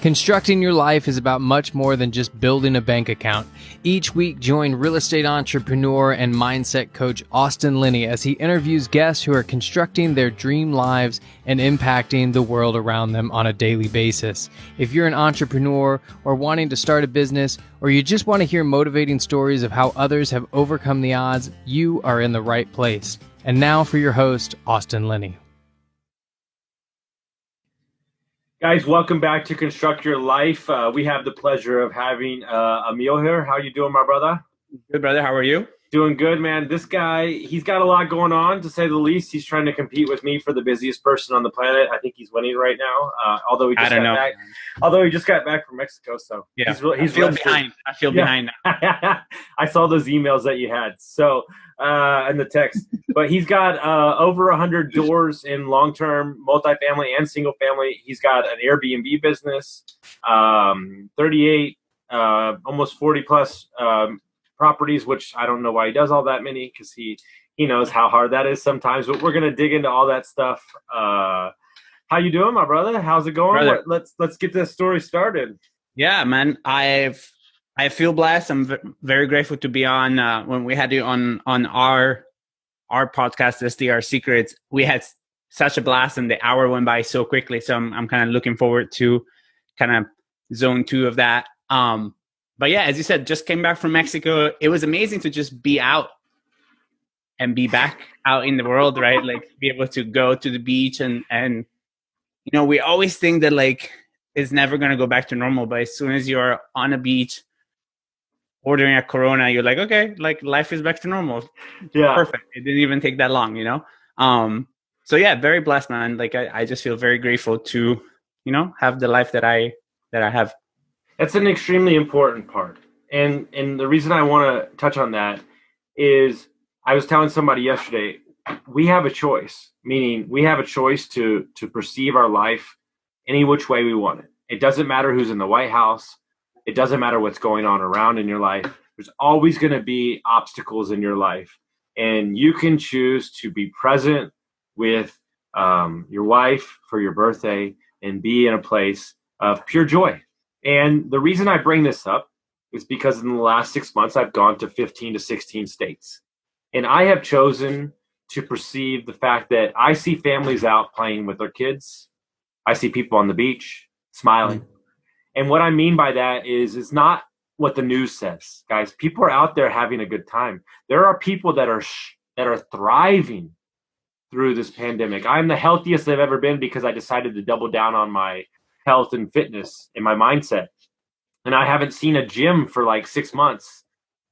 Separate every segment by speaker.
Speaker 1: Constructing your life is about much more than just building a bank account. Each week, join real estate entrepreneur and mindset coach Austin Linney as he interviews guests who are constructing their dream lives and impacting the world around them on a daily basis. If you're an entrepreneur or wanting to start a business, or you just want to hear motivating stories of how others have overcome the odds, you are in the right place. And now for your host, Austin Linney.
Speaker 2: Guys, welcome back to Construct Your Life. We have the pleasure of having Emil here. How you doing, my brother?
Speaker 3: Good, brother. How are you?
Speaker 2: Doing good, man. This guy, he's got a lot going on, to say the least. He's trying to compete with me for the busiest person on the planet. I think he's winning right now. Although he just got back from Mexico, so
Speaker 3: yeah,
Speaker 2: he's
Speaker 3: behind. I feel behind now.
Speaker 2: I saw those emails that you had. So in the text, but he's got over 100 doors in long-term multifamily and single family. He's got an Airbnb business, 38, almost 40 plus properties, which I don't know why he does all that many, because he knows how hard that is sometimes. But we're gonna dig into all that stuff. How you doing, my brother? How's it going? Let's get this story started.
Speaker 3: Yeah, man. I feel blessed. I'm very grateful to be on. When we had you on our podcast, SDR Secrets, we had such a blast, and the hour went by so quickly. So I'm kind of looking forward to kind of zone 2 of that. But yeah, as you said, just came back from Mexico. It was amazing to just be out and be back out in the world, right? Like be able to go to the beach and you know, we always think that like it's never going to go back to normal, but as soon as you're on a beach ordering a Corona, you're like, okay, like life is back to normal.
Speaker 2: Yeah.
Speaker 3: Perfect. It didn't even take that long, you know? So yeah, very blessed, man. Like I just feel very grateful to, you know, have the life that I have.
Speaker 2: That's an extremely important part. And the reason I want to touch on that is I was telling somebody yesterday, we have a choice, meaning we have a choice to perceive our life any which way we want it. It doesn't matter who's in the White House. It doesn't matter what's going on around in your life. There's always going to be obstacles in your life. And you can choose to be present with your wife for your birthday and be in a place of pure joy. And the reason I bring this up is because in the last 6 months, I've gone to 15 to 16 states. And I have chosen to perceive the fact that I see families out playing with their kids. I see people on the beach smiling. And what I mean by that is it's not what the news says, guys. People are out there having a good time. There are people that are thriving through this pandemic. I'm the healthiest I've ever been because I decided to double down on my health and fitness in my mindset. And I haven't seen a gym for like 6 months,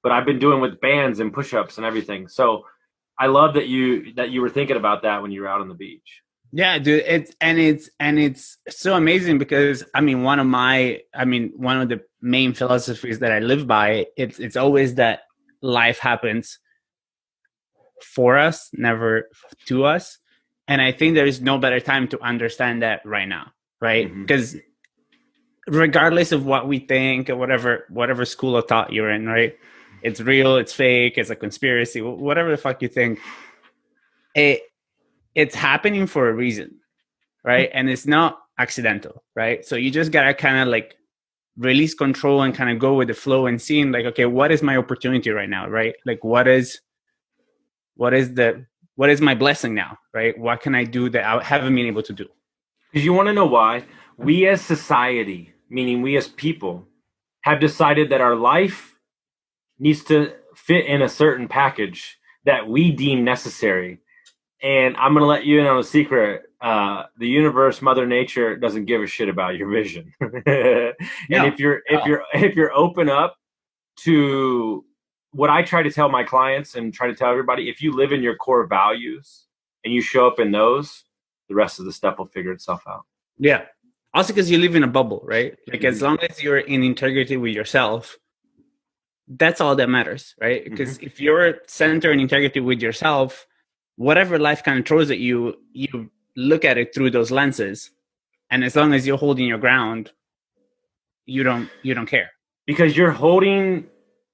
Speaker 2: but I've been doing with bands and push-ups and everything. So I love that you were thinking about that when you were out on the beach.
Speaker 3: Yeah, dude, it's so amazing because I mean one of the main philosophies that I live by, it's always that life happens for us, never to us. And I think there is no better time to understand that right now, right? Because regardless of what we think or whatever school of thought you're in, right? It's real, it's fake, it's a conspiracy, whatever the fuck you think. It's happening for a reason, right? And it's not accidental, right? So you just gotta kind of like release control and kind of go with the flow and seeing like, okay, what is my opportunity right now, right? Like what is my blessing now, right? What can I do that I haven't been able to do?
Speaker 2: Because you want to know why? We as society, meaning we as people, have decided that our life needs to fit in a certain package that we deem necessary. And I'm going to let you in on a secret. The universe, Mother Nature, doesn't give a shit about your vision. And if you're open up to what I try to tell my clients and try to tell everybody, if you live in your core values and you show up in those, the rest of the stuff will figure itself out.
Speaker 3: Yeah. Also because you live in a bubble, right? Like as long as you're in integrity with yourself, that's all that matters, right? Because if you're centered in integrity with yourself, whatever life kind of throws at you, you look at it through those lenses. And as long as you're holding your ground, you don't care.
Speaker 2: Because you're holding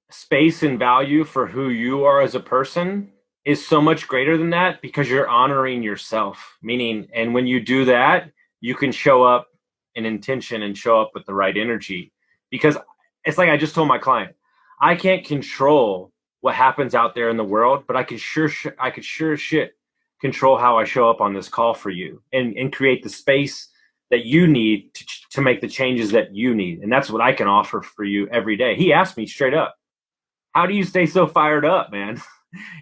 Speaker 2: space and value for who you are as a person is so much greater than that, because you're honoring yourself. Meaning, and when you do that, you can show up an intention and show up with the right energy. Because it's like I just told my client, I can't control what happens out there in the world, but I could sure as shit control how I show up on this call for you and create the space that you need to make the changes that you need. And that's what I can offer for you every day. He asked me straight up, how do you stay so fired up, man?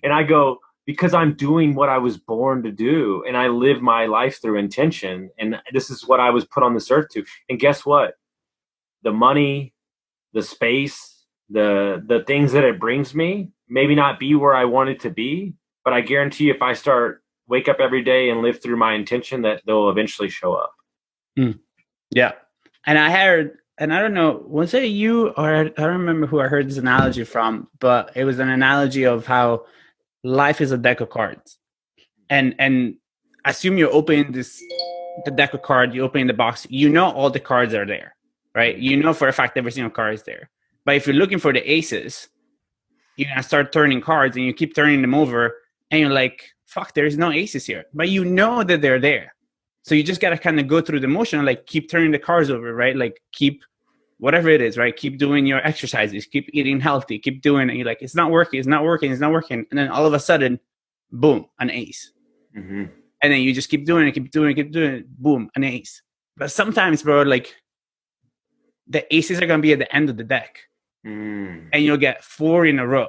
Speaker 2: And I go, because I'm doing what I was born to do, and I live my life through intention. And this is what I was put on this earth to. And guess what? The money, the space, the things that it brings me maybe not be where I want it to be, but I guarantee if I wake up every day and live through my intention, that they'll eventually show up.
Speaker 3: Yeah. And I heard, and I don't know, was it you or I don't remember who I heard this analogy from, but it was an analogy of how life is a deck of cards. And assume you open the deck of cards, you open the box, you know all the cards are there, right? You know for a fact every single card is there. But if you're looking for the aces, you're going to start turning cards and you keep turning them over and you're like, fuck, there's no aces here. But you know that they're there. So you just got to kind of go through the motion, like keep turning the cards over, right? Like keep whatever it is, right? Keep doing your exercises, keep eating healthy, keep doing it. You're like, it's not working. And then all of a sudden, boom, an ace. Mm-hmm. And then you just keep doing it, boom, an ace. But sometimes, bro, like the aces are going to be at the end of the deck. And you'll get 4 in a row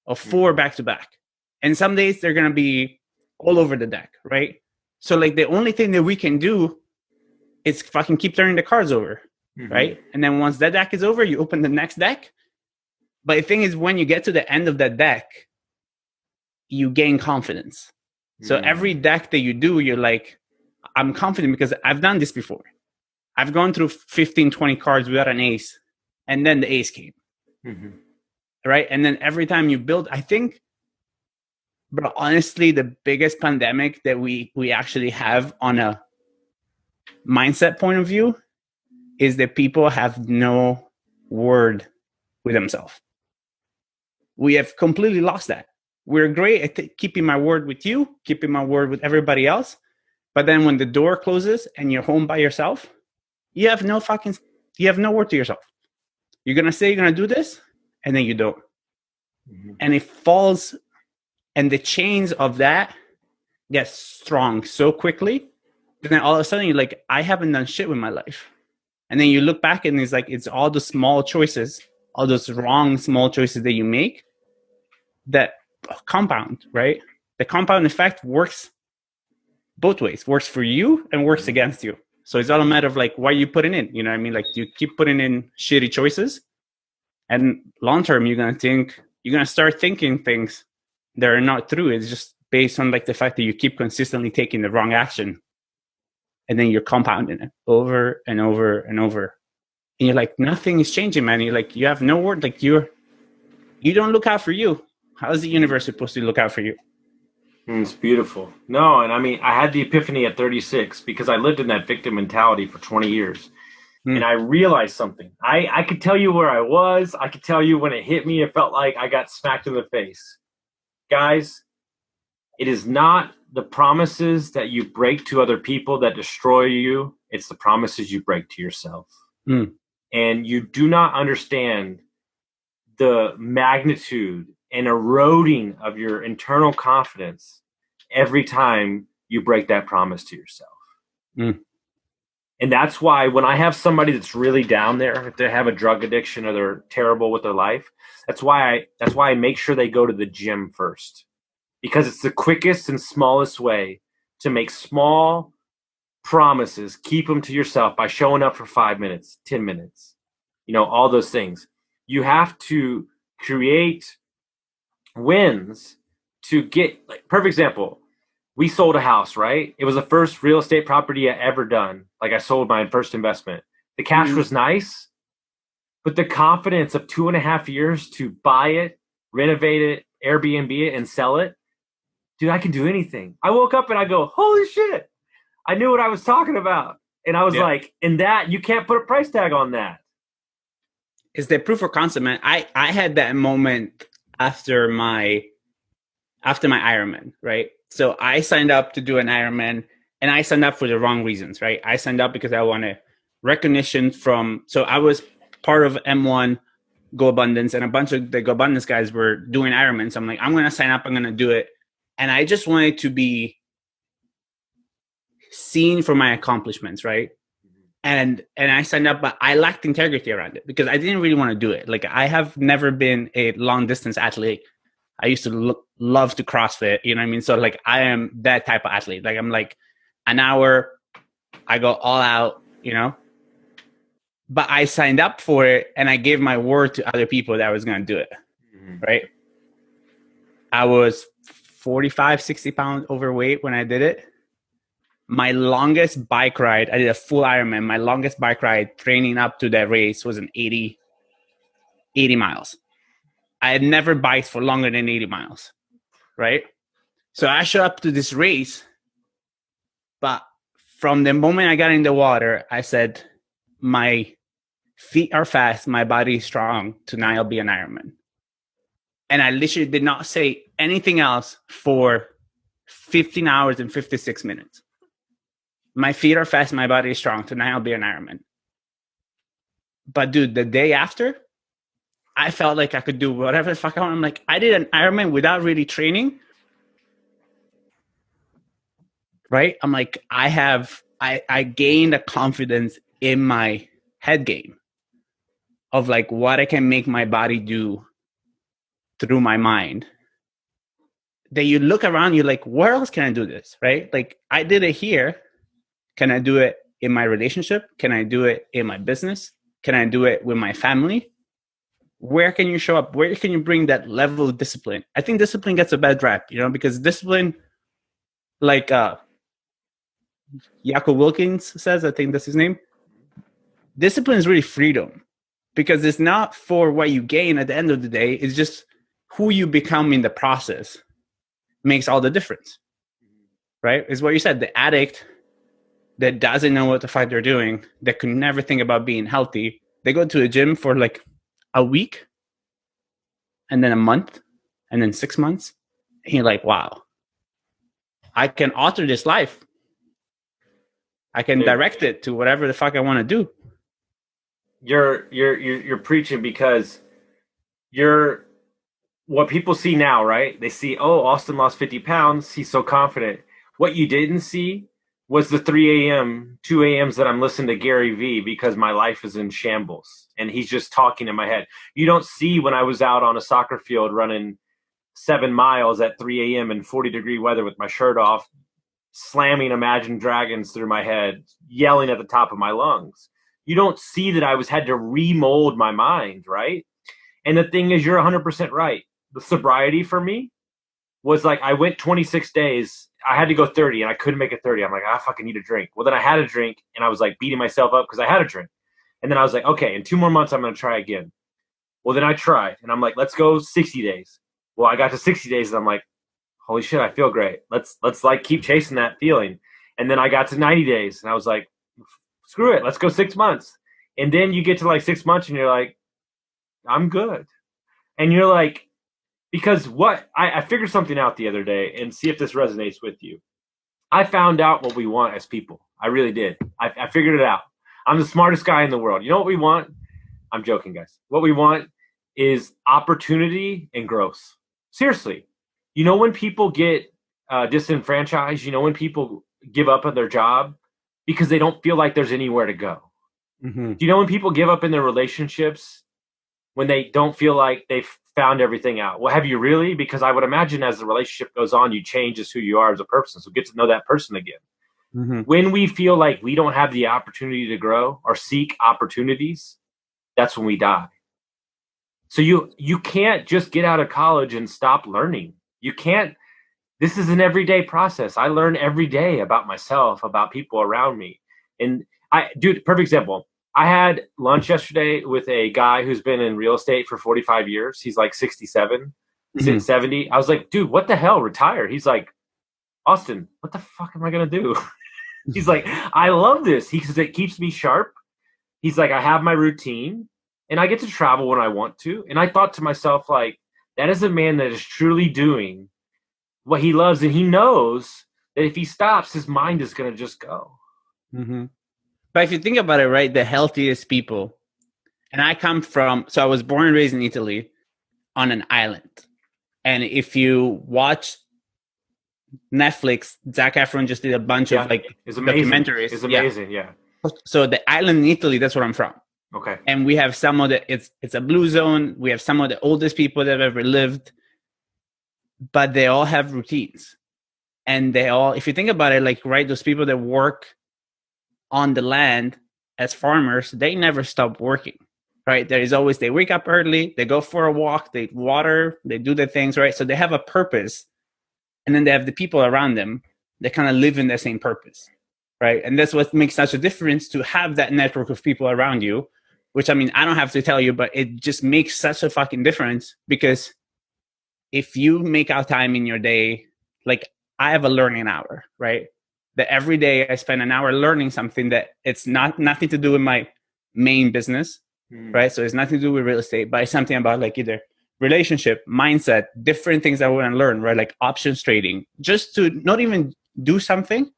Speaker 3: or 4 back to back. And some days they're going to be all over the deck, right? So like the only thing that we can do is fucking keep turning the cards over, right? And then once that deck is over, you open the next deck. But the thing is, when you get to the end of that deck, you gain confidence. So every deck that you do, you're like, I'm confident because I've done this before. I've gone through 15, 20 cards without an ace, and then the ace came, right? And then every time you build, I think, but honestly, the biggest pandemic that we actually have on a mindset point of view is that people have no word with themselves. We have completely lost that. We're great at keeping my word with you, keeping my word with everybody else. But then when the door closes and you're home by yourself, you have no word to yourself. You're going to say you're going to do this, and then you don't. And it falls. And the chains of that get strong so quickly. And then all of a sudden you're like, I haven't done shit with my life. And then you look back and it's like, it's all the small choices, all those wrong small choices that you make that compound, right? The compound effect works both ways, works for you and works against you. So it's all a matter of like, what are you putting in? You know what I mean? Like you keep putting in shitty choices, and long term, you're going to start thinking things that are not true. It's just based on like the fact that you keep consistently taking the wrong action, and then you're compounding it over and over and over. And you're like, nothing is changing, man. You're like, you have no word. Like you don't look out for you. How is the universe supposed to look out for you?
Speaker 2: It's beautiful. No, and I mean, I had the epiphany at 36 because I lived in that victim mentality for 20 years. And I realized something. I could tell you where I was. I could tell you when it hit me, it felt like I got smacked in the face. Guys, it is not the promises that you break to other people that destroy you. It's the promises you break to yourself. And you do not understand the magnitude and eroding of your internal confidence every time you break that promise to yourself. And that's why when I have somebody that's really down there, if they have a drug addiction or they're terrible with their life, that's why I make sure they go to the gym first, because it's the quickest and smallest way to make small promises. Keep them to yourself by showing up for 5 minutes, 10 minutes, all those things. You have to create wins to get, like, perfect example. We sold a house, right? It was the first real estate property I ever done. Like I sold my first investment. The cash was nice, but the confidence of 2.5 years to buy it, renovate it, Airbnb it, and sell it, dude, I can do anything. I woke up and I go, holy shit, I knew what I was talking about. And I was like, and that, you can't put a price tag on that.
Speaker 3: It's the proof of concept, man. I had that moment after my Ironman, right? So I signed up to do an Ironman, and I signed up for the wrong reasons, right? I signed up because I want to recognition from, so I was part of M1 Go Abundance, and a bunch of the Go Abundance guys were doing Ironman. So I'm like, I'm going to sign up, I'm going to do it. And I just wanted to be seen for my accomplishments, right? And I signed up, but I lacked integrity around it because I didn't really want to do it. Like, I have never been a long distance athlete. I used to love to CrossFit, you know what I mean? So like, I am that type of athlete. Like, I'm like an hour, I go all out, you know? But I signed up for it and I gave my word to other people that I was going to do it, right? I was 45, 60 pounds overweight when I did it. My longest bike ride, I did a full Ironman. My longest bike ride training up to that race was an 80 miles. I had never biked for longer than 80 miles, right? So I showed up to this race, but from the moment I got in the water, I said, my feet are fast, my body is strong, tonight I'll be an Ironman. And I literally did not say anything else for 15 hours and 56 minutes. My feet are fast, my body is strong, tonight I'll be an Ironman. But dude, the day after, I felt like I could do whatever the fuck I want. I'm like, I did an Ironman without really training. Right? I'm like, I gained a confidence in my head game of like what I can make my body do through my mind. That you look around, you're like, where else can I do this? Right? Like, I did it here. Can I do it in my relationship? Can I do it in my business? Can I do it with my family? Where can you show up? Where can you bring that level of discipline? I think discipline gets a bad rap, you know, because discipline, like Jaco Wilkins says, I think that's his name. Discipline is really freedom because it's not for what you gain at the end of the day. It's just who you become in the process makes all the difference, right? It's what you said, the addict that doesn't know what the fuck they're doing, that could never think about being healthy. They go to a gym for like a week and then a month and then 6 months. And you're like, wow, I can alter this life. I can direct it to whatever the fuck I want to do.
Speaker 2: You're preaching because you're what people see now, right? They see, oh, Austin lost 50 pounds. He's so confident. What you didn't see was the 3 a.m., 2 a.m.s that I'm listening to Gary Vee because my life is in shambles and he's just talking in my head. You don't see when I was out on a soccer field running 7 miles at 3 a.m. in 40-degree weather with my shirt off, slamming Imagine Dragons through my head, yelling at the top of my lungs. You don't see that I had to remold my mind, right? And the thing is, you're 100% right. The sobriety for me was like, I went 26 days. I had to go 30 and I couldn't make it 30. I'm like, I fucking need a drink. Well, then I had a drink and I was like beating myself up because I had a drink. And then I was like, okay, in 2 more months, I'm going to try again. Well, then I tried and I'm like, let's go 60 days. Well, I got to 60 days and I'm like, holy shit, I feel great. Let's like keep chasing that feeling. And then I got to 90 days and I was like, screw it. Let's go 6 months. And then you get to like 6 months and you're like, I'm good. And you're like, because what I figured something out the other day and see if this resonates with you. I found out what we want as people. I really did. I figured it out. I'm the smartest guy in the world. You know what we want? I'm joking, guys. What we want is opportunity and growth. Seriously. You know when people get disenfranchised, you know when people give up on their job because they don't feel like there's anywhere to go. Mm-hmm. Do you know when people give up in their relationships when they don't feel like they've found everything out? Well, have you really? Because I would imagine as the relationship goes on, you change as who you are as a person. So get to know that person again. Mm-hmm. When we feel like we don't have the opportunity to grow or seek opportunities, that's when we die. So you can't just get out of college and stop learning. You can't. This is an everyday process. I learn every day about myself, about people around me. And dude, perfect example. I had lunch yesterday with a guy who's been in real estate for 45 years. He's like 67, 70. I was like, dude, what the hell? Retire. He's like, Austin, what the fuck am I going to do? He's like, I love this. He says it keeps me sharp. He's like, I have my routine and I get to travel when I want to. And I thought to myself, like, that is a man that is truly doing what he loves. And he knows that if he stops, his mind is going to just go. Mm-hmm.
Speaker 3: But if you think about it, right, the healthiest people, and I was born and raised in Italy on an island. And if you watch Netflix, Zac Efron just did a bunch of like
Speaker 2: it's amazing.
Speaker 3: documentaries.
Speaker 2: It's amazing, yeah.
Speaker 3: So the island in Italy, that's where I'm from.
Speaker 2: Okay.
Speaker 3: And we have some of it's a blue zone. We have some of the oldest people that have ever lived, but they all have routines. And they all, if you think about it, like, right, those people that work on the land as farmers, they never stop working, right? There is always, they wake up early, they go for a walk, they water, they do the things, right? So they have a purpose. And then they have the people around them that kind of live in the same purpose, right? And that's what makes such a difference, to have that network of people around you, which, I mean, I don't have to tell you, but it just makes such a fucking difference. Because if you make out time in your day, like, I have a learning hour, right? That every day I spend an hour learning something that it's nothing to do with my main business, right? So it's nothing to do with real estate, but it's something about like either relationship, mindset, different things I want to learn, right? Like options trading, just to not even do something,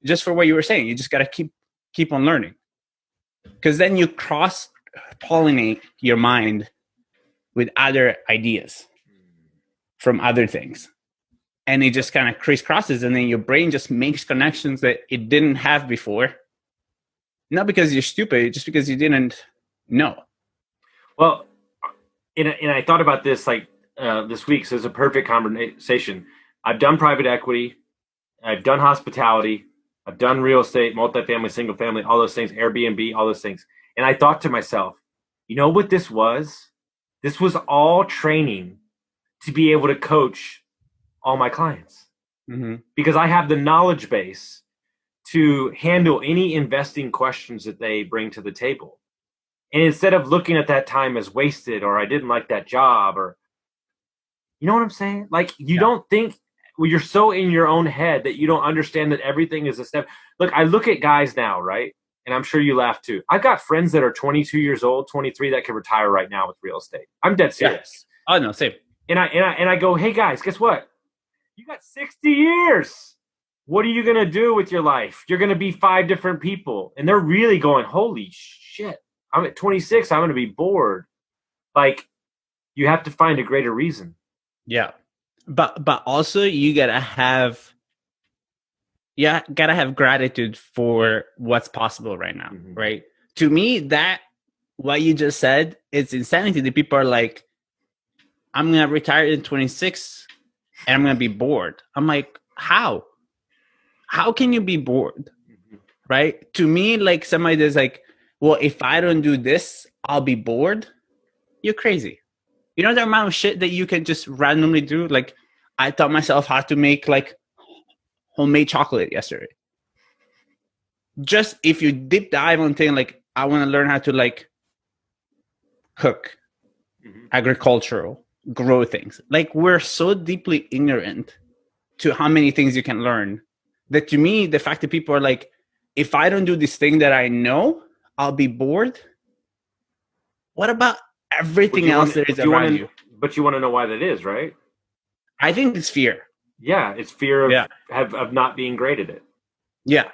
Speaker 3: just for what you were saying. You just got to keep on learning, because then you cross pollinate your mind with other ideas from other things. And it just kind of crisscrosses, and then your brain just makes connections that it didn't have before. Not because you're stupid, just because you didn't know.
Speaker 2: Well, and I thought about this like this week, so it's a perfect conversation. I've done private equity, I've done hospitality, I've done real estate, multifamily, single family, all those things, Airbnb, all those things. And I thought to myself, you know what this was? This was all training to be able to coach all my clients, because I have the knowledge base to handle any investing questions that they bring to the table. And instead of looking at that time as wasted, or I didn't like that job, or, you know what I'm saying? Like, you don't think, well, you're so in your own head that you don't understand that everything is a step. Look, I look at guys now, right? And I'm sure you laugh too. I've got friends that are 22 years old, 23, that can retire right now with real estate. I'm dead serious.
Speaker 3: Yeah. Oh no, same.
Speaker 2: And I go, hey guys, guess what? You got 60 years. What are you going to do with your life? You're going to be 5 different people. And they're really going, holy shit, I'm at 26. I'm going to be bored. Like, you have to find a greater reason.
Speaker 3: Yeah. But also you got to have gratitude for what's possible right now, right? To me, that what you just said, it's insanity. The people are like, I'm going to retire in 26 and I'm going to be bored. I'm like, how? How can you be bored? Right? To me, like, somebody that's like, well, if I don't do this, I'll be bored. You're crazy. You know the amount of shit that you can just randomly do? Like, I taught myself how to make like homemade chocolate yesterday. Just if you deep dive on thing, like, I want to learn how to like cook, agricultural, grow things. Like, we're so deeply ignorant to how many things you can learn, that to me, the fact that people are like, if I don't do this thing that I know, I'll be bored. What about everything else that is around you?
Speaker 2: But you want to know why that is, right?
Speaker 3: I think it's fear.
Speaker 2: Yeah, it's fear of not being great at it.
Speaker 3: Yeah.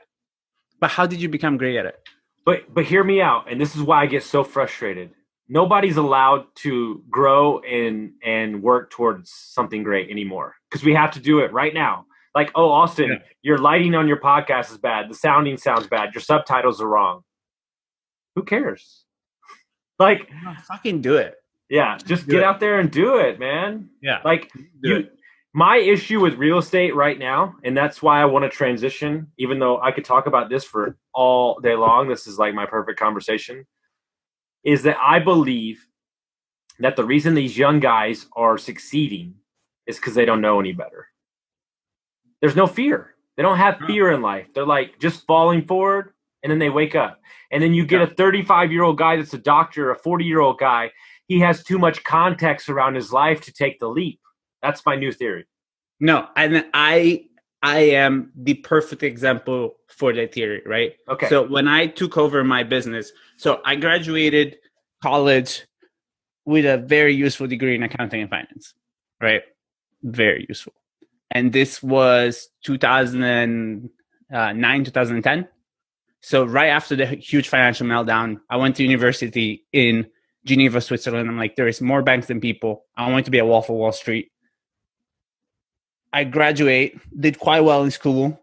Speaker 3: But how did you become great at it?
Speaker 2: But hear me out, and this is why I get so frustrated. Nobody's allowed to grow and work towards something great anymore, because we have to do it right now. Like, oh, Austin, your lighting on your podcast is bad. The sounding sounds bad. Your subtitles are wrong. Who cares? Like,
Speaker 3: fucking do it.
Speaker 2: Yeah, just get out there and do it, man.
Speaker 3: Yeah.
Speaker 2: Like, my issue with real estate right now, and that's why I want to transition, even though I could talk about this for all day long. This is like my perfect conversation. Is that I believe that the reason these young guys are succeeding is because they don't know any better. There's no fear. They don't have fear in life. They're like just falling forward, and then they wake up. And then you get a 35-year-old guy that's a doctor, a 40-year-old guy. He has too much context around his life to take the leap. That's my new theory.
Speaker 3: No, and I am the perfect example for that theory, right?
Speaker 2: Okay.
Speaker 3: So when I took over my business, so I graduated college with a very useful degree in accounting and finance, right? Very useful. And this was 2009, 2010. So right after the huge financial meltdown, I went to university in Geneva, Switzerland. I'm like, there is more banks than people. I want to be a Wolf of Wall Street. I graduate, did quite well in school.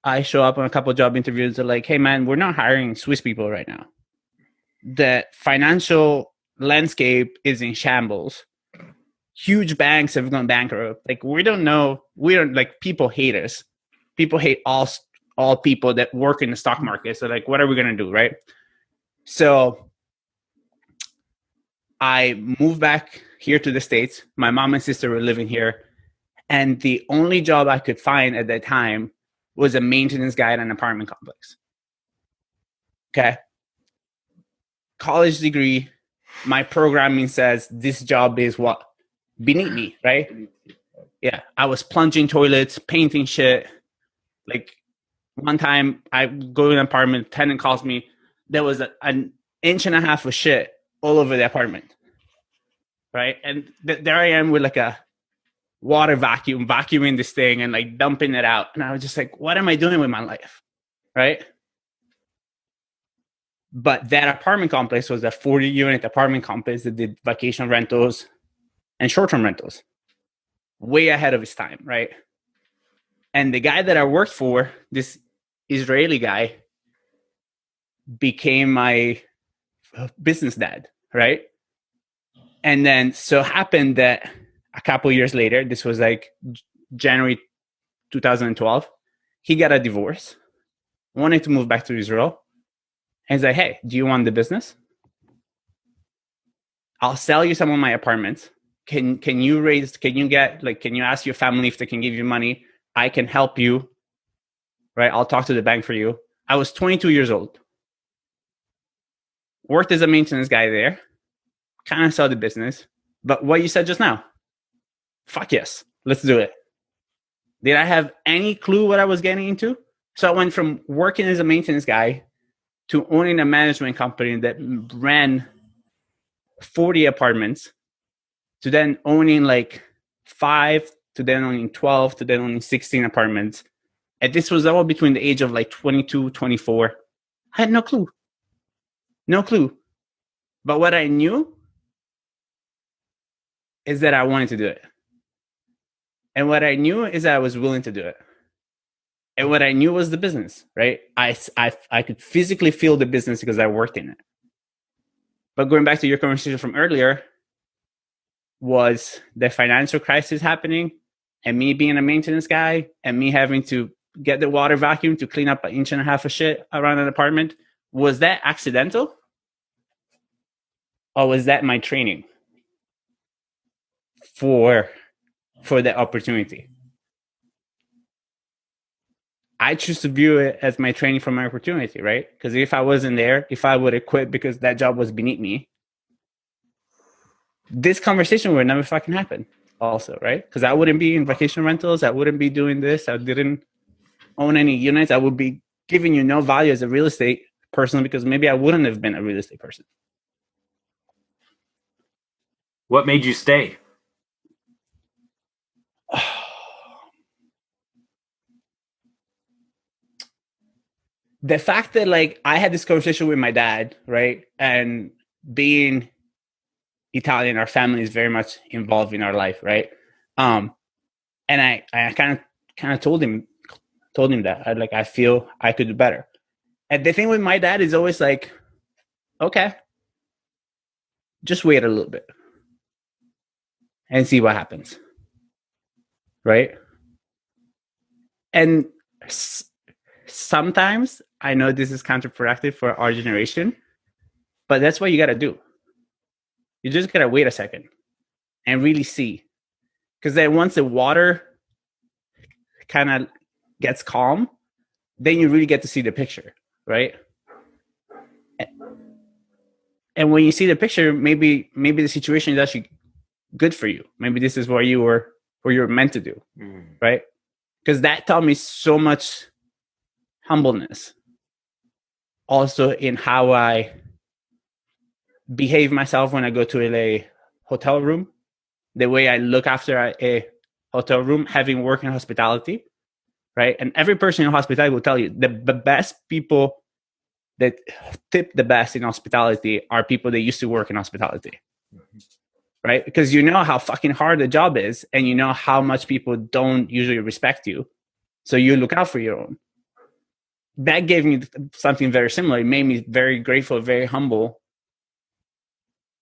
Speaker 3: I show up on a couple of job interviews. They're like, hey, man, we're not hiring Swiss people right now. The financial landscape is in shambles. Huge banks have gone bankrupt. Like, we don't know. We don't, like, people hate us. People hate all people that work in the stock market. So, like, what are we going to do, right? So I moved back here to the States. My mom and sister were living here. And the only job I could find at that time was a maintenance guy at an apartment complex. Okay. College degree. My programming says this job is what? Beneath me, right? Yeah. I was plunging toilets, painting shit. Like, one time I go to an apartment, tenant calls me. There was an inch and a half of shit all over the apartment. Right. And there I am with like a water vacuum, vacuuming this thing and like dumping it out. And I was just like, what am I doing with my life? Right. But that apartment complex was a 40-unit apartment complex that did vacation rentals and short-term rentals. Way ahead of its time. Right. And the guy that I worked for, this Israeli guy, became my business dad. Right. And then so happened that a couple years later, this was like January 2012, he got a divorce, wanted to move back to Israel. And he's like, hey, do you want the business? I'll sell you some of my apartments. Can you ask your family if they can give you money? I can help you, right? I'll talk to the bank for you. I was 22 years old. Worked as a maintenance guy there. Kind of saw the business. But what you said just now, fuck yes, let's do it. Did I have any clue what I was getting into? So I went from working as a maintenance guy to owning a management company that ran 40 apartments, to then owning like 5, to then owning 12, to then owning 16 apartments. And this was all between the age of like 22, 24. I had no clue. No clue. But what I knew is that I wanted to do it. And what I knew is that I was willing to do it. And what I knew was the business, right? I could physically feel the business because I worked in it. But going back to your conversation from earlier, was the financial crisis happening and me being a maintenance guy and me having to get the water vacuum to clean up an inch and a half of shit around an apartment, was that accidental? Or was that my training for the opportunity? I choose to view it as my training for my opportunity, right? Because if I wasn't there, if I would have quit because that job was beneath me, this conversation would never fucking happen also, right? Because I wouldn't be in vacation rentals. I wouldn't be doing this. I didn't own any units. I would be giving you no value as a real estate person because maybe I wouldn't have been a real estate person.
Speaker 2: What made you stay?
Speaker 3: The fact that like I had this conversation with my dad, right? And being Italian, our family is very much involved in our life, right? And I kind of told him that I feel I could do better. And the thing with my dad is always like, okay, just wait a little bit and see what happens, right? And sometimes I know this is counterproductive for our generation, but that's what you got to do. You just got to wait a second and really see. Because then once the water kind of gets calm, then you really get to see the picture, right? And when you see the picture, maybe the situation is actually good for you. Maybe this is what you were meant to do, right? Because that taught me so much humbleness. Also in how I behave myself when I go to a hotel room, the way I look after a hotel room, having worked in hospitality, right? And every person in hospitality will tell you the best people that tip the best in hospitality are people that used to work in hospitality, right? Because you know how fucking hard the job is, and you know how much people don't usually respect you. So you look out for your own. That gave me something very similar. It made me very grateful, very humble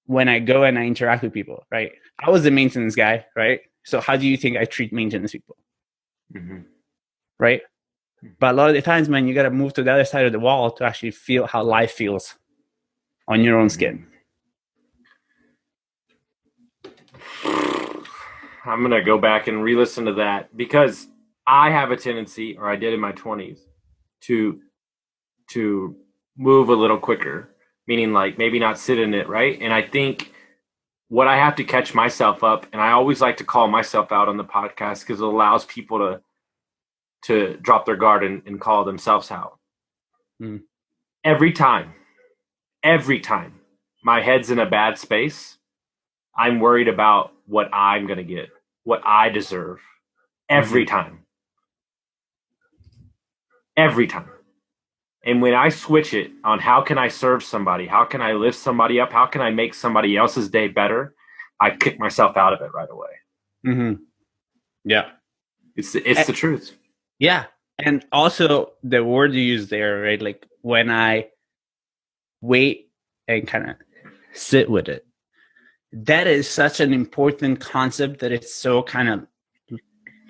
Speaker 3: when I go and I interact with people, right? I was the maintenance guy, right? So how do you think I treat maintenance people? Right? But a lot of the times, man, you got to move to the other side of the wall to actually feel how life feels on your own skin.
Speaker 2: I'm going to go back and re-listen to that because I have a tendency, or I did in my 20s, to move a little quicker, meaning like maybe not sit in it, right? And I think what I have to catch myself up, and I always like to call myself out on the podcast because it allows people to drop their guard and call themselves out. Every time my head's in a bad space, I'm worried about what I'm going to get, what I deserve. Every time. And when I switch it on how can I serve somebody, how can I lift somebody up, how can I make somebody else's day better, I kick myself out of it right away.
Speaker 3: Yeah.
Speaker 2: It's the truth.
Speaker 3: Yeah. And also the word you use there, right? Like when I wait and kind of sit with it, that is such an important concept that it's so kind of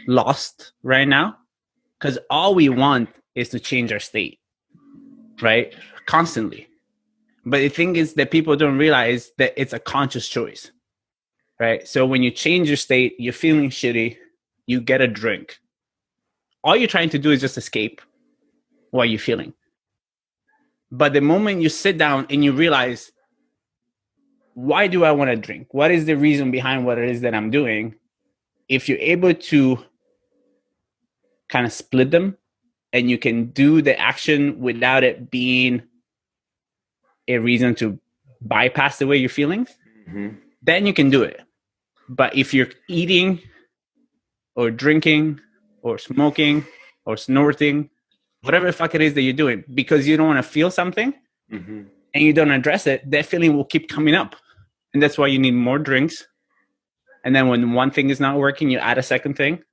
Speaker 3: lost right now, because all we want is to change our state, right? Constantly. But the thing is that people don't realize that it's a conscious choice, right? So when you change your state, you're feeling shitty, you get a drink. All you're trying to do is just escape what you're feeling. But the moment you sit down and you realize, why do I want to drink? What is the reason behind what it is that I'm doing? If you're able to kind of split them and you can do the action without it being a reason to bypass the way you're feeling, then you can do it. But if you're eating or drinking or smoking or snorting, whatever the fuck it is that you're doing, because you don't want to feel something and you don't address it, that feeling will keep coming up. And that's why you need more drinks. And then when one thing is not working, you add a second thing,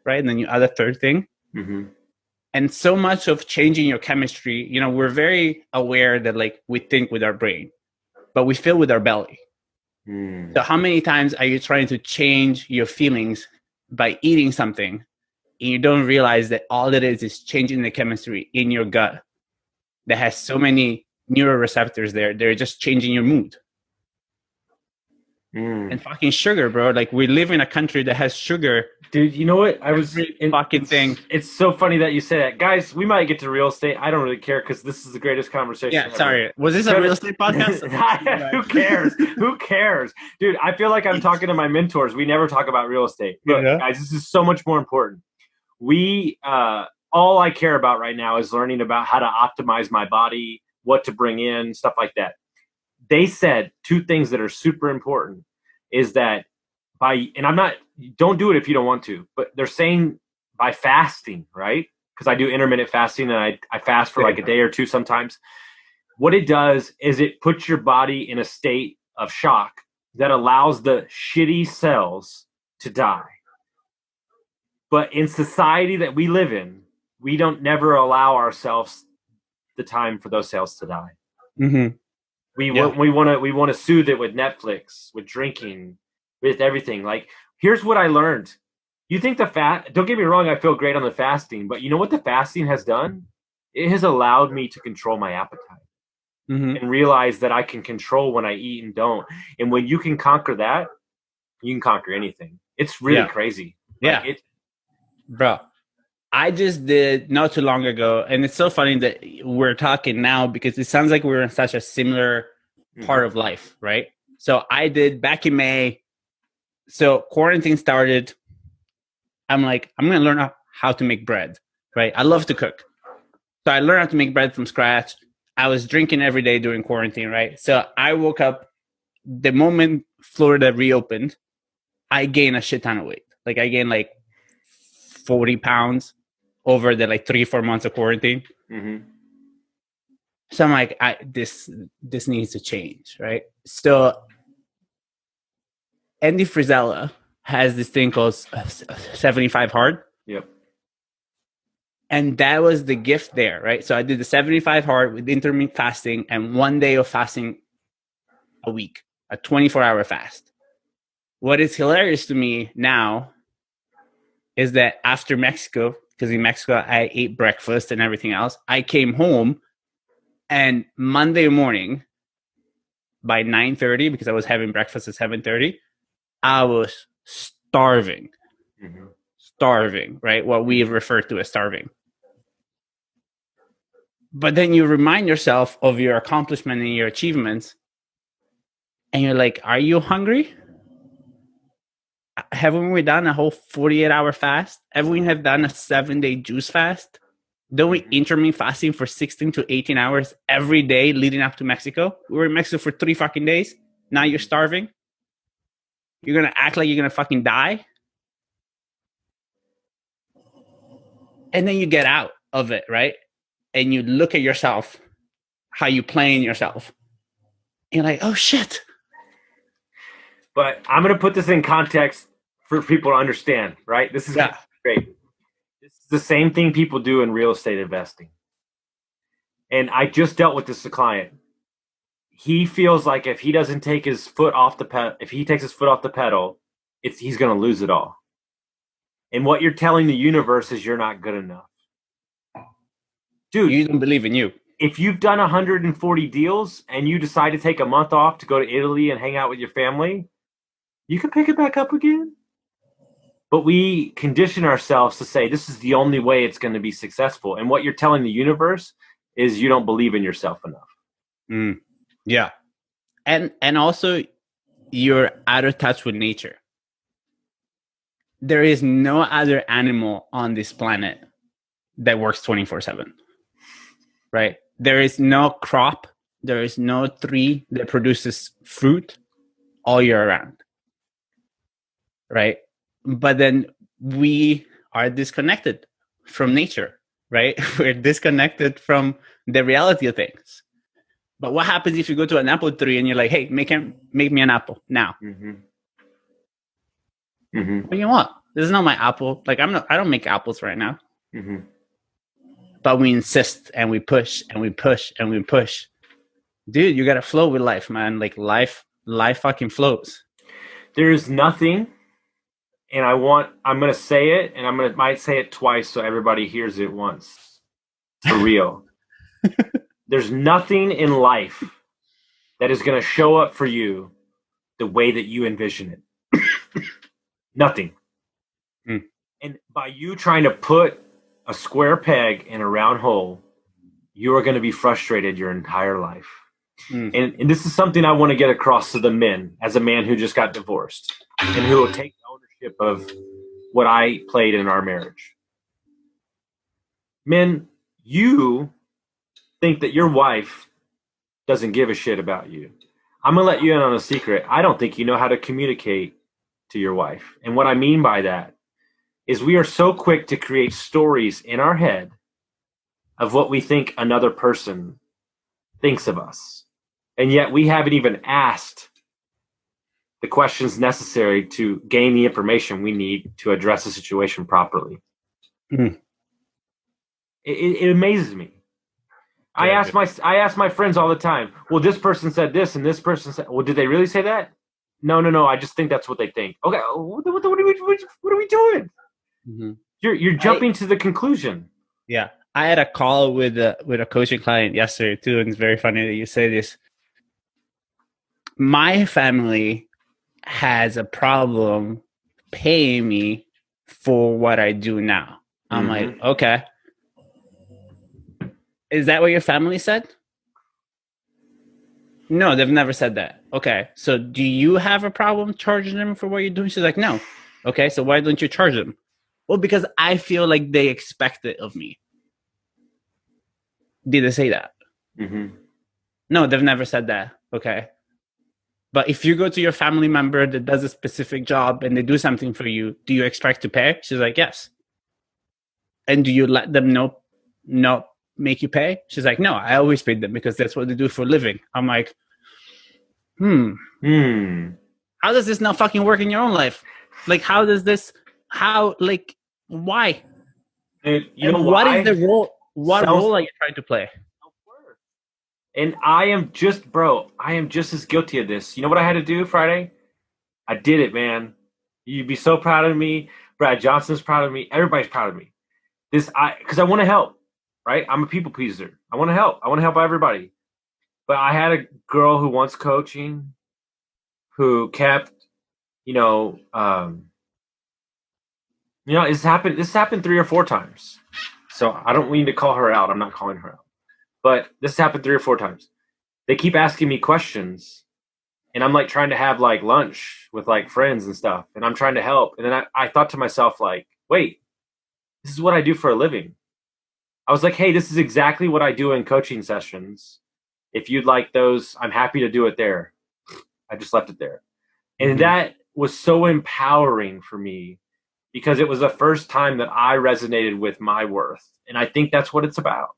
Speaker 3: right? And then you add a third thing. And so much of changing your chemistry, you know, we're very aware that like we think with our brain, but we feel with our belly. So how many times are you trying to change your feelings by eating something and you don't realize that all it is changing the chemistry in your gut that has so many neuroreceptors there? They're just changing your mood. And fucking sugar, bro. Like we live in a country that has sugar.
Speaker 2: Dude, you know what?
Speaker 3: Fucking thing.
Speaker 2: It's so funny that you say that. Guys, we might get to real estate. I don't really care because this is the greatest conversation
Speaker 3: Yeah,
Speaker 2: ever.
Speaker 3: Sorry. Was this a real estate podcast?
Speaker 2: Who cares? Who cares? Dude, I feel like I'm talking to my mentors. We never talk about real estate. Look, guys, this is so much more important. All I care about right now is learning about how to optimize my body, what to bring in, stuff like that. They said two things that are super important is that don't do it if you don't want to, but they're saying by fasting, right? Because I do intermittent fasting and I fast for like a day or two sometimes. What it does is it puts your body in a state of shock that allows the shitty cells to die. But in society that we live in, we don't never allow ourselves the time for those cells to die. We want to soothe it with Netflix, with drinking, with everything. Like, here's what I learned. You think don't get me wrong, I feel great on the fasting, but you know what the fasting has done? It has allowed me to control my appetite and realize that I can control when I eat and don't. And when you can conquer that, you can conquer anything. It's really crazy.
Speaker 3: Bro. I just did not too long ago, and it's so funny that we're talking now because it sounds like we're in such a similar part of life, right? So I did back in May. So quarantine started. I'm like, I'm going to learn how to make bread, right? I love to cook. So I learned how to make bread from scratch. I was drinking every day during quarantine, right? So I woke up the moment Florida reopened, I gained a shit ton of weight. Like I gained like 40 pounds over the like 3-4 months of quarantine.
Speaker 2: Mm-hmm.
Speaker 3: So I'm like, this needs to change, right? So Andy Frisella has this thing called 75 hard.
Speaker 2: Yep.
Speaker 3: And that was the gift there, right? So I did the 75 hard with intermittent fasting and 1 day of fasting a week, a 24-hour fast. What is hilarious to me now is that after Mexico, because in Mexico I ate breakfast and everything else, I came home and Monday morning by 9:30, because I was having breakfast at 7:30, I was starving.
Speaker 2: Mm-hmm.
Speaker 3: Starving, right? What we refer to as starving. But then you remind yourself of your accomplishment and your achievements, and you're like, are you hungry? Haven't we done a whole 48-hour fast? Haven't we have done a 7-day juice fast? Don't we intermittent fasting for 16 to 18 hours every day leading up to Mexico? We were in Mexico for 3 fucking days. Now you're starving? You're going to act like you're going to fucking die? And then you get out of it, right? And you look at yourself, how you playing yourself. You're like, oh shit.
Speaker 2: But I'm going to put this in context for people to understand, right? This is great. This is the same thing people do in real estate investing. And I just dealt with this client. He feels like if he doesn't take his foot off the pedal, if he takes his foot off the pedal, he's going to lose it all. And what you're telling the universe is you're not good enough. Dude,
Speaker 3: you don't believe in you.
Speaker 2: If you've done 140 deals and you decide to take a month off to go to Italy and hang out with your family, you can pick it back up again. But we condition ourselves to say this is the only way it's going to be successful. And what you're telling the universe is you don't believe in yourself enough.
Speaker 3: Yeah. And also you're out of touch with nature. There is no other animal on this planet that works 24/7. Right? There is no crop, there is no tree that produces fruit all year round. Right? But then we are disconnected from nature, right? We're disconnected from the reality of things. But what happens if you go to an apple tree and you're like, hey, make me an apple now?
Speaker 2: Mm-hmm. Mm-hmm.
Speaker 3: What do you want? This is not my apple. Like I don't make apples right now.
Speaker 2: Mm-hmm.
Speaker 3: But we insist and we push and we push and we push. Dude, you gotta flow with life, man. Like life fucking flows.
Speaker 2: There is nothing, and I'm gonna say it, and might say it twice so everybody hears it once. For real. There's nothing in life that is gonna show up for you the way that you envision it. Nothing. And by you trying to put a square peg in a round hole, you are going to be frustrated your entire life. And this is something I want to get across to the men as a man who just got divorced and who will take ownership of what I played in our marriage. Men, you think that your wife doesn't give a shit about you. I'm going to let you in on a secret. I don't think you know how to communicate to your wife. And what I mean by that is we are so quick to create stories in our head of what we think another person thinks of us. And yet we haven't even asked the questions necessary to gain the information we need to address the situation properly. It amazes me. I ask my friends all the time, well, this person said this and this person said, well, did they really say that? No. I just think that's what they think. Okay, what are we doing? Mm-hmm. You're jumping to the conclusion.
Speaker 3: Yeah, I had a call with a coaching client yesterday too, and it's very funny that you say this. My family has a problem paying me for what I do now. I'm like, okay. Is that what your family said? No, they've never said that. Okay, so do you have a problem charging them for what you're doing? She's like, no. Okay, so why don't you charge them? Well, because I feel like they expect it of me. Did they say that? No, they've never said that. Okay. But if you go to your family member that does a specific job and they do something for you, do you expect to pay? She's like, yes. And do you let them not make you pay? She's like, no, I always paid them because that's what they do for a living. I'm like, how does this not fucking work in your own life? Like, why?
Speaker 2: And
Speaker 3: what is the role? What
Speaker 2: Sounds-
Speaker 3: role are you trying to play?
Speaker 2: And I am just as guilty of this. You know what I had to do Friday? I did it, man. You'd be so proud of me. Brad Johnson's proud of me. Everybody's proud of me. Because I want to help, right? I'm a people pleaser. I want to help. I want to help everybody. But I had a girl who wants coaching, who kept, this happened 3 or 4 times. So I don't mean to call her out. I'm not calling her out. But this happened 3 or 4 times. They keep asking me questions, and I'm like trying to have like lunch with like friends and stuff, and I'm trying to help. And then I thought to myself, like, wait, this is what I do for a living. I was like, hey, this is exactly what I do in coaching sessions. If you'd like those, I'm happy to do it there. I just left it there. And that was so empowering for me because it was the first time that I resonated with my worth. And I think that's what it's about.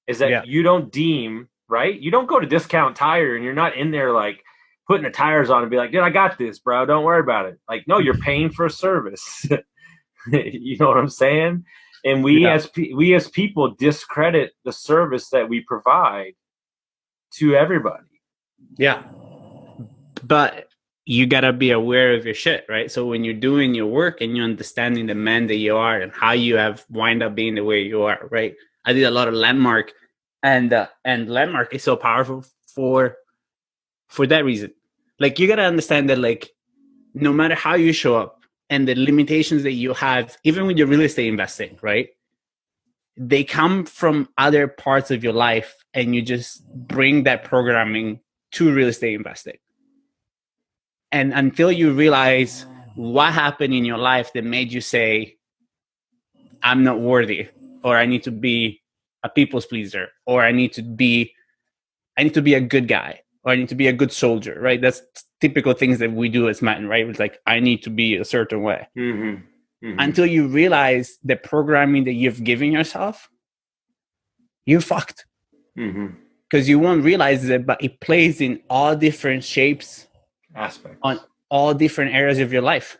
Speaker 2: Is that you don't deem, right? You don't go to Discount Tire and you're not in there like putting the tires on and be like, dude, I got this, bro. Don't worry about it. Like, no, you're paying for a service. You know what I'm saying? And we as people discredit the service that we provide to everybody.
Speaker 3: Yeah. But you got to be aware of your shit, right? So when you're doing your work and you're understanding the man that you are and how you have wind up being the way you are, right? I did a lot of Landmark, and Landmark is so powerful for that reason. Like, you got to understand that, like, no matter how you show up and the limitations that you have, even with your real estate investing, right? They come from other parts of your life, and you just bring that programming to real estate investing. And until you realize what happened in your life that made you say, I'm not worthy, or I need to be a people's pleaser, or I need to be a good guy, or I need to be a good soldier, right? That's typical things that we do as men, right? It's like, I need to be a certain way. Until you realize the programming that you've given yourself, you're fucked. Because you won't realize it, but it plays in all different shapes,
Speaker 2: aspects,
Speaker 3: on all different areas of your life.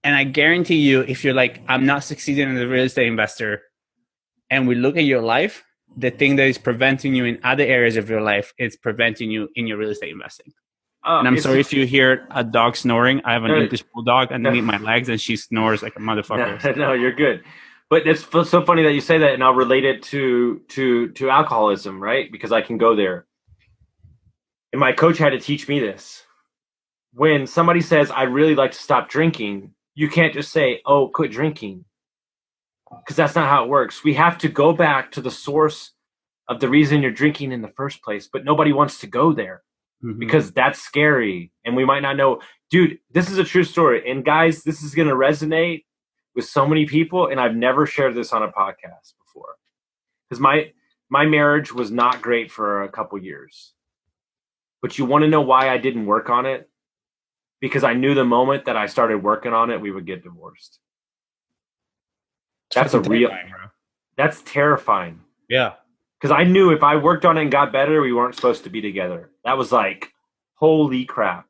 Speaker 3: And I guarantee you, if you're like, I'm not succeeding as a real estate investor, and we look at your life, the thing that is preventing you in other areas of your life is preventing you in your real estate investing. And I'm sorry if you hear a dog snoring. I have an English bulldog underneath my legs, and she snores like a motherfucker.
Speaker 2: No, you're good. But it's so funny that you say that, and I'll relate it to alcoholism, right? Because I can go there. And my coach had to teach me this. When somebody says, I'd really like to stop drinking, you can't just say, oh, quit drinking. Because that's not how it works. We have to go back to the source of the reason you're drinking in the first place. But nobody wants to go there because that's scary. And we might not know. Dude, this is a true story. And guys, this is going to resonate with so many people. And I've never shared this on a podcast before. Because my marriage was not great for a couple years. But you want to know why I didn't work on it? Because I knew the moment that I started working on it, we would get divorced. That's that's terrifying.
Speaker 3: Yeah.
Speaker 2: Because I knew if I worked on it and got better, we weren't supposed to be together. That was like, holy crap.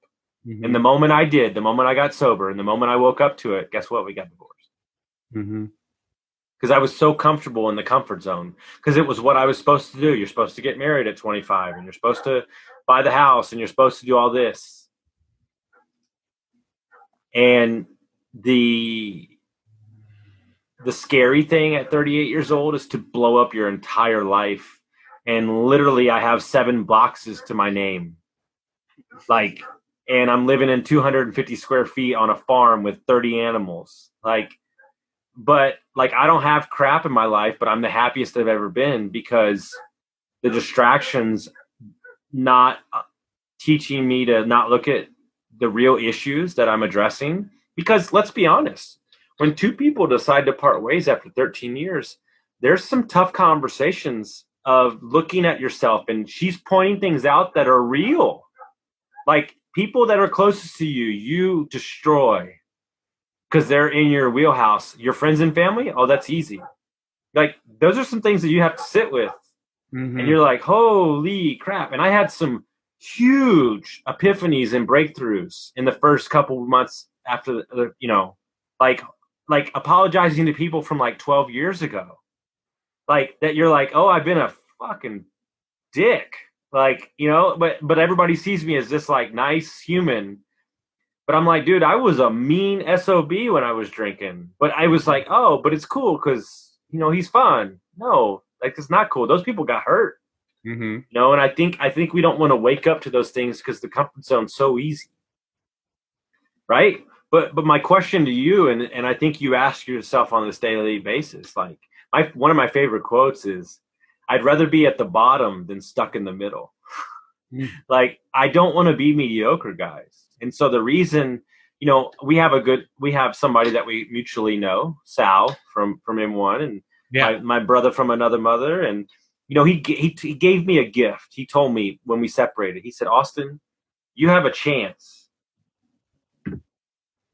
Speaker 2: And the moment I did, the moment I got sober, and the moment I woke up to it, guess what? We got divorced. Because I was so comfortable in the comfort zone. Because it was what I was supposed to do. You're supposed to get married at 25, and you're supposed to buy the house, and you're supposed to do all this. And the scary thing at 38 years old is to blow up your entire life. And literally I have 7 boxes to my name. Like, and I'm living in 250 square feet on a farm with 30 animals. But I don't have crap in my life, but I'm the happiest I've ever been because the distractions not teaching me to not look at the real issues that I'm addressing. Because let's be honest, when 2 people decide to part ways after 13 years, there's some tough conversations of looking at yourself, and she's pointing things out that are real. Like, people that are closest to you, you destroy because they're in your wheelhouse. Your friends and family, oh, that's easy. Like, those are some things that you have to sit with.
Speaker 3: Mm-hmm.
Speaker 2: And you're like, holy crap. And I had some huge epiphanies and breakthroughs in the first couple of months after like apologizing to people from like 12 years ago. Like, that you're like, oh, I've been a fucking dick. Like, but everybody sees me as this like nice human. But I'm like, dude, I was a mean SOB when I was drinking. But I was like, oh, but it's cool because, he's fun. No, like, it's not cool. Those people got hurt.
Speaker 3: Mm-hmm.
Speaker 2: And I think we don't want to wake up to those things because the comfort zone's so easy. Right? But my question to you, and I think you ask yourself on this daily basis, like, one of my favorite quotes is, I'd rather be at the bottom than stuck in the middle. Like, I don't want to be mediocre, guys. And so the reason, we have somebody that we mutually know, Sal from M1, and my brother from another mother. And, he gave me a gift. He told me when we separated, he said, Austin, you have a chance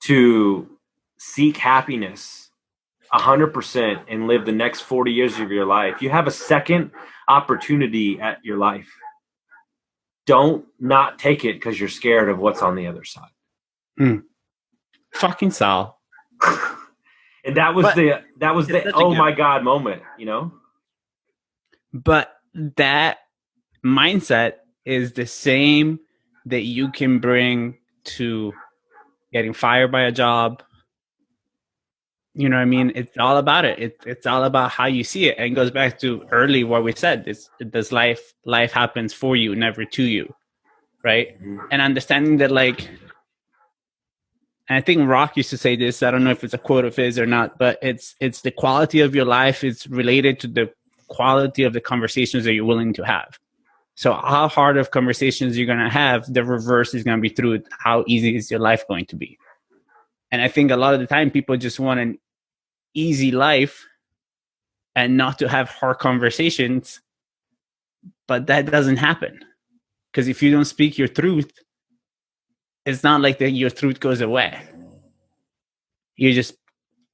Speaker 2: to seek happiness 100% and live the next 40 years of your life. You have a second opportunity at your life. Don't not take it because you're scared of what's on the other side.
Speaker 3: Fucking Sal.
Speaker 2: And that was the oh my God moment,
Speaker 3: But that mindset is the same that you can bring to getting fired by a job. You know what I mean? It's all about it. It's all about how you see it. And it goes back to early what we said. Does life happens for you, never to you. Right? Mm-hmm. And understanding that, like, and I think Rock used to say this, I don't know if it's a quote of his or not, but it's the quality of your life is related to the quality of the conversations that you're willing to have. So how hard of conversations you're going to have, the reverse is going to be through how easy is your life going to be. And I think a lot of the time people just want an easy life and not to have hard conversations, but that doesn't happen. Because if you don't speak your truth, it's not like that your truth goes away. You're just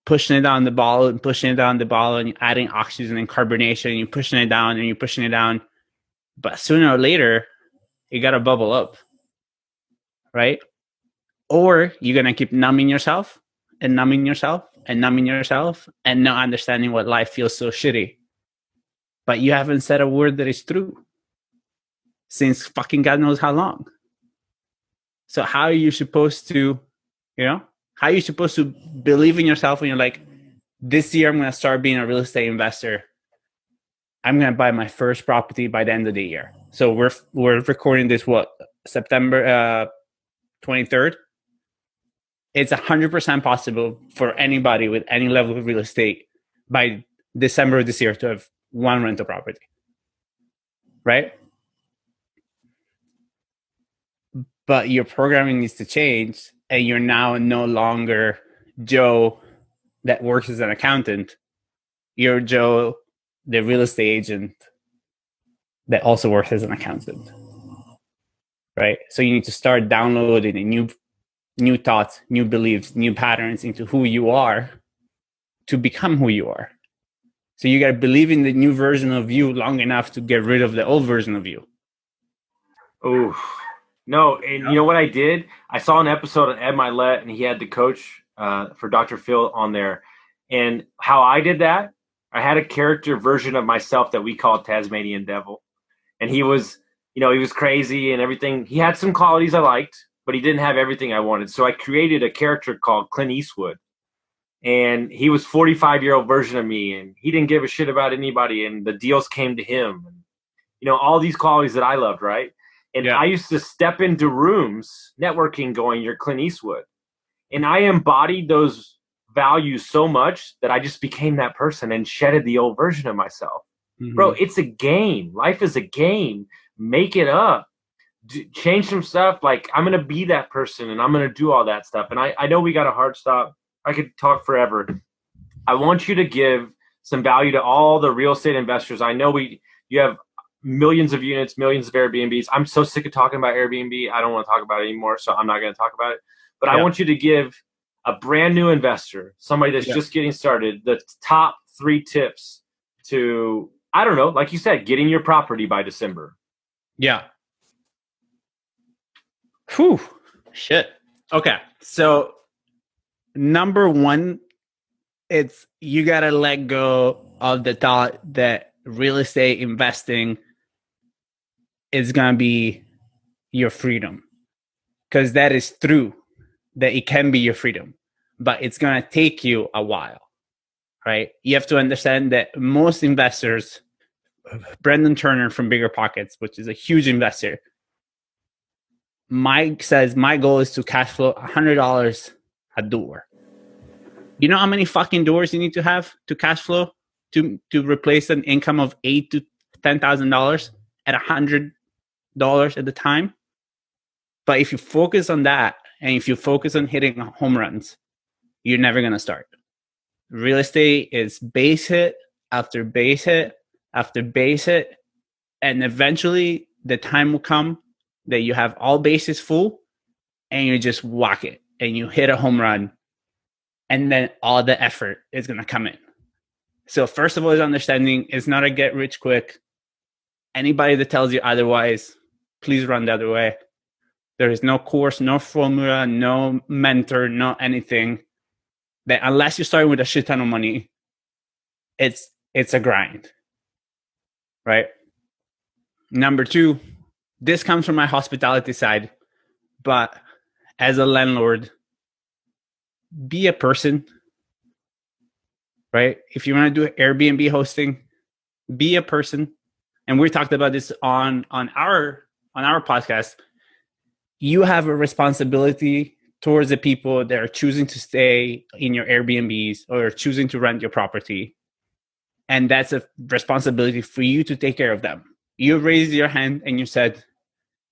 Speaker 3: pushing it down the ball and pushing it down the ball, and you're adding oxygen and carbonation, and you're pushing it down and you're pushing it down. But sooner or later, you got to bubble up, right? Or you're going to keep numbing yourself and numbing yourself and numbing yourself and not understanding what life feels so shitty. But you haven't said a word that is true since fucking God knows how long. So how are you supposed to, how are you supposed to believe in yourself when you're like, this year I'm going to start being a real estate investor. I'm going to buy my first property by the end of the year. So we're recording this, September 23rd. It's 100% possible for anybody with any level of real estate by December of this year to have one rental property, right? But your programming needs to change, and you're now no longer Joe that works as an accountant. You're Joe, the real estate agent that also works as an accountant, right? So you need to start downloading a new thoughts, new beliefs, new patterns into who you are to become who you are. So you got to believe in the new version of you long enough to get rid of the old version of you.
Speaker 2: Oh, no. And you know what I did? I saw an episode of Ed Milet, and he had the coach for Dr. Phil on there. And how I did that, I had a character version of myself that we called Tasmanian Devil. And he was, he was crazy and everything. He had some qualities I liked, but he didn't have everything I wanted. So I created a character called Clint Eastwood. And he was 45-year-old version of me, and he didn't give a shit about anybody, and the deals came to him. And, all these qualities that I loved, right? And I used to step into rooms, networking, going, you're Clint Eastwood. And I embodied those values so much that I just became that person and shedded the old version of myself. Mm-hmm. Bro, it's a game. Life is a game. Make it up. Change some stuff. Like, I'm going to be that person, and I'm going to do all that stuff. And I know we got a hard stop. I could talk forever. I want you to give some value to all the real estate investors. I know you have millions of units, millions of Airbnbs. I'm so sick of talking about Airbnb. I don't want to talk about it anymore, so I'm not going to talk about it. But I want you to give a brand new investor, somebody that's just getting started, the top 3 tips to, I don't know, like you said, getting your property by December?
Speaker 3: Yeah. Whew. Shit. Okay. So number one, it's you got to let go of the thought that real estate investing is going to be your freedom, because that is true, that it can be your freedom, but it's going to take you a while, right? You have to understand that most investors, Brendan Turner from Bigger Pockets, which is a huge investor, Mike says, my goal is to cash flow $100 a door. You know how many fucking doors you need to have to cash flow to replace an income of $8,000 to $10,000 at $100 at the time? But if you focus on that, and if you focus on hitting home runs, you're never going to start. Real estate is base hit after base hit after base hit. And eventually the time will come that you have all bases full and you just whack it and you hit a home run. And then all the effort is going to come in. So first of all, is understanding it's not a get rich quick. Anybody that tells you otherwise, please run the other way. There is no course, no formula, no mentor, no anything. That unless you're starting with a shit ton of money, it's a grind, right? Number two, this comes from my hospitality side, but as a landlord, be a person, right? If you want to do Airbnb hosting, be a person. And we talked about this on our podcast. You have a responsibility towards the people that are choosing to stay in your Airbnbs or choosing to rent your property. And that's a responsibility for you to take care of them. You raised your hand and you said,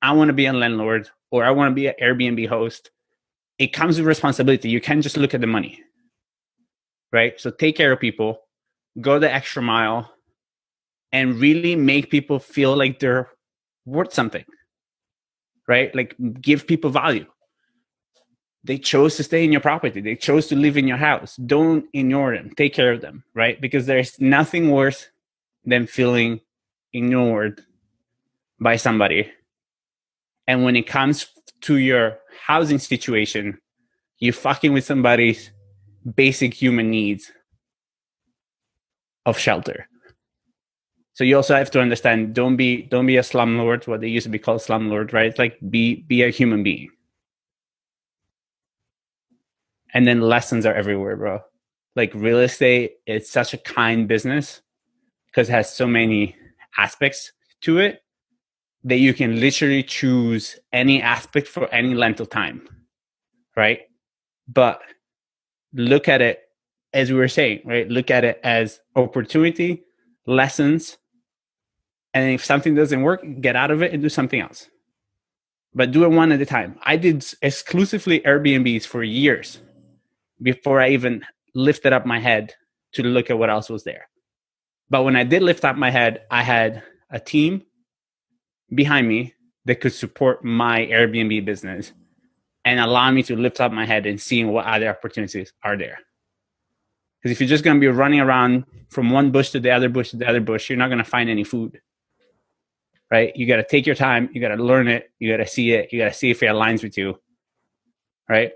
Speaker 3: I want to be a landlord or I want to be an Airbnb host. It comes with responsibility. You can't just look at the money, right? So take care of people, go the extra mile, and really make people feel like they're worth something, right? Like give people value. They chose to stay in your property. They chose to live in your house. Don't ignore them. Take care of them, right? Because there's nothing worse than feeling ignored by somebody. And when it comes to your housing situation, you're fucking with somebody's basic human needs of shelter. So you also have to understand, don't be a slumlord, what they used to be called slumlord, right? It's like be a human being. And then lessons are everywhere, bro. Like real estate, it's such a kind business because it has so many aspects to it that you can literally choose any aspect for any length of time, right? But look at it, as we were saying, right? Look at it as opportunity, lessons, and if something doesn't work, get out of it and do something else. But do it one at a time. I did exclusively Airbnbs for years before I even lifted up my head to look at what else was there. But when I did lift up my head, I had a team behind me that could support my Airbnb business and allow me to lift up my head and seeing what other opportunities are there. Because if you're just going to be running around from one bush to the other bush to the other bush, you're not going to find any food, right? You got to take your time. You got to learn it. You got to see it. You got to see if it aligns with you, right?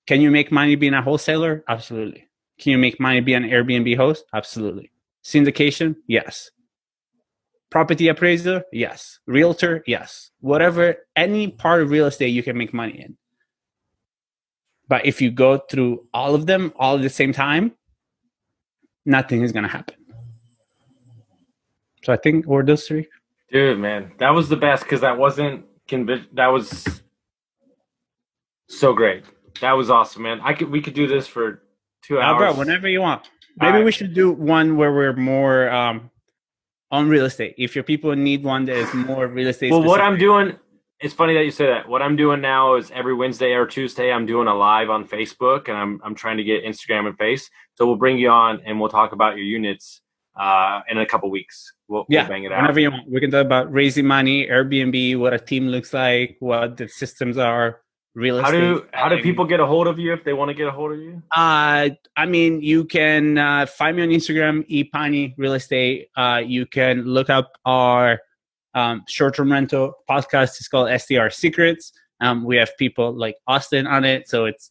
Speaker 3: Can you make money being a wholesaler? Absolutely. Can you make money being an Airbnb host? Absolutely. Syndication? Yes. Property appraiser? Yes. Realtor? Yes. Whatever, any part of real estate you can make money in. But if you go through all of them all at the same time, nothing is going to happen. So I think we're those three.
Speaker 2: Dude, man, that was the best because that wasn't that was so great. That was awesome, man. We could do this for 2 hours.
Speaker 3: Bro, whenever you want. Maybe we should do one where we're more on real estate. If your people need one that is more real estate
Speaker 2: Well,
Speaker 3: specific.
Speaker 2: what I'm doing, it's funny that you say that. What I'm doing now is every Wednesday or Tuesday, I'm doing a live on Facebook, and I'm trying to get Instagram and Face. So we'll bring you on, and we'll talk about your units in a couple weeks. We'll bang it out.
Speaker 3: Whenever you want. We can talk about raising money, Airbnb, what a team looks like, what the systems are. real estate.
Speaker 2: How do people get a hold of you if they want to get a hold of you?
Speaker 3: I mean, you can find me on Instagram, Pani Real Estate. You can look up our short-term rental podcast. It's called SDR Secrets. We have people like Austin on it, so it's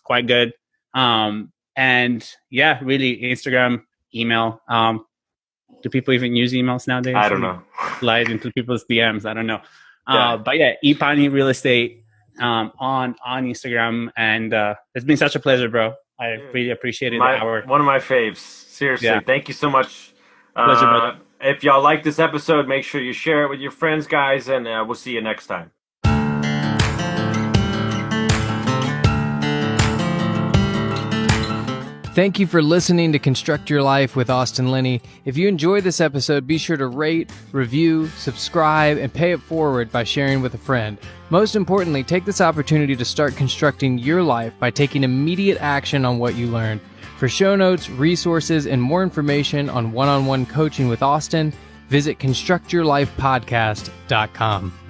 Speaker 3: quite good. And yeah, really, Instagram, email. Do people even use emails nowadays?
Speaker 2: I don't know.
Speaker 3: Slide into people's DMs. I don't know.
Speaker 2: Yeah.
Speaker 3: But yeah, Pani Real Estate on Instagram, and it's been such a pleasure, bro. I really appreciated the hour.
Speaker 2: One of my faves. Seriously, Thank you so much.
Speaker 3: Pleasure, brother.
Speaker 2: If y'all like this episode, make sure you share it with your friends, guys, and we'll see you next time.
Speaker 1: Thank you for listening to Construct Your Life with Austin Linney. If you enjoyed this episode, be sure to rate, review, subscribe, and pay it forward by sharing with a friend. Most importantly, take this opportunity to start constructing your life by taking immediate action on what you learned. For show notes, resources, and more information on one-on-one coaching with Austin, visit constructyourlifepodcast.com.